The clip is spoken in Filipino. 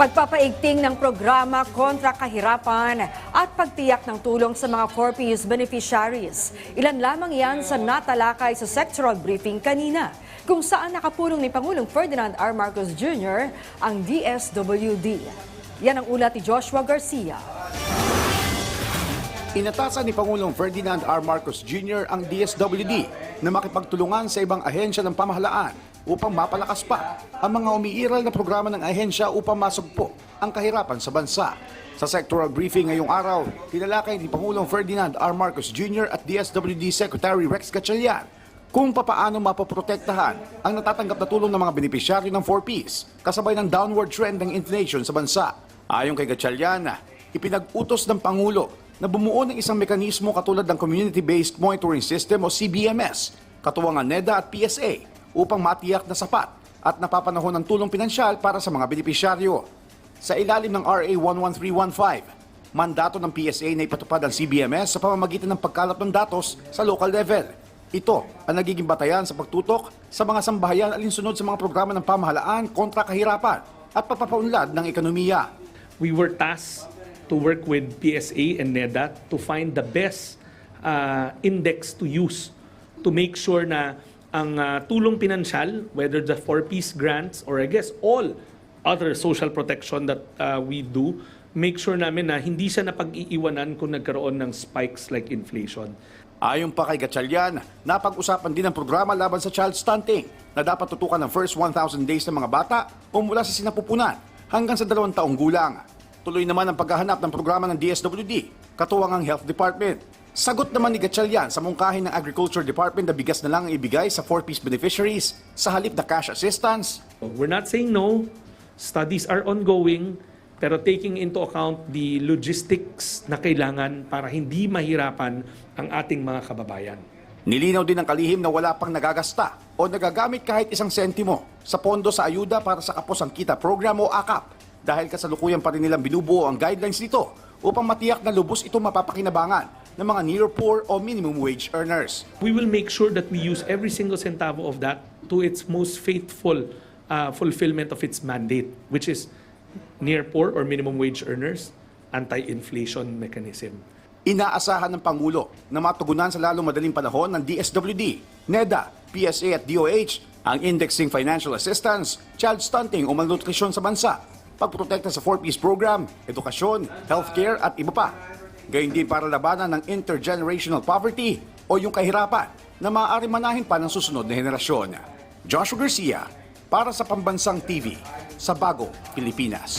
Pagpapaigting ng programa kontra kahirapan at pagtiyak ng tulong sa mga 4Ps beneficiaries. Ilan lamang yan sa natalakay sa sectoral briefing kanina, kung saan nakapulong ni Pangulong Ferdinand R. Marcos Jr. ang DSWD. Yan ang ulat ni Joshua Garcia. Inatasan ni Pangulong Ferdinand R. Marcos Jr. ang DSWD na makipagtulungan sa ibang ahensya ng pamahalaan upang mapalakas pa ang mga umiiral na programa ng ahensya upang masugpo ang kahirapan sa bansa. Sa sectoral briefing ngayong araw, tinalakay ni Pangulong Ferdinand R. Marcos Jr. at DSWD Secretary Rex Gatchalian kung papaano mapoprotektahan ang natatanggap na tulong ng mga benepisyaryo ng 4Ps kasabay ng downward trend ng inflation sa bansa. Ayon kay Gatchalian, ipinag-utos ng Pangulo na bumuo ng isang mekanismo katulad ng Community-Based Monitoring System o CBMS, katuwang ng NEDA at PSA, upang matiyak na sapat at napapanahon ng tulong pinansyal para sa mga benepisyaryo. Sa ilalim ng RA 11315, mandato ng PSA na ipatupad ang CBMS sa pamamagitan ng pagkalap ng datos sa local level. Ito ang nagiging batayan sa pagtutok sa mga sambahayan alinsunod sa mga programa ng pamahalaan kontra kahirapan at papapaunlad ng ekonomiya. We were tasked to work with PSA and NEDA to find the best index to use to make sure na ang tulong pinansyal, whether the 4Ps grants or I guess all other social protection that we do, make sure namin na hindi siya napag-iiwanan kung nagkaroon ng spikes like inflation. Ayon pa kay Gatchalian, napag-usapan din ang programa laban sa child stunting na dapat tutukan ng first 1,000 days ng mga bata o mula sa sinapupunan hanggang sa 2 taong gulang. Tuloy naman ang paghahanap ng programa ng DSWD, katuwang ang Health Department. Sagot naman ni Gatchalian sa mungkahin ng Agriculture Department na bigas na lang ang ibigay sa 4Ps beneficiaries sa halip na cash assistance. We're not saying no. Studies are ongoing, pero taking into account the logistics na kailangan para hindi mahirapan ang ating mga kababayan. Nilinaw din ng kalihim na wala pang nagagasta o nagagamit kahit isang sentimo sa pondo sa ayuda para sa Kapos ang Kita Program o AKAP dahil kasalukuyan pa rin nilang binubuo ang guidelines nito upang matiyak na lubos ito mapapakinabangan ng mga near poor o minimum wage earners. We will make sure that we use every single centavo of that to its most faithful fulfillment of its mandate, which is near poor or minimum wage earners, anti-inflation mechanism. Inaasahan ng Pangulo na matugunan sa lalong madaling panahon ng DSWD, NEDA, PSA at DOH ang indexing financial assistance, child stunting o malnutrisyon sa bansa, pagprotekta sa 4Ps program, edukasyon, healthcare at iba pa. Gayun din para labanan ng intergenerational poverty o yung kahirapan na maaari manahin pa ng susunod na henerasyon. Joshua Garcia para sa Pambansang TV sa Bagong Pilipinas.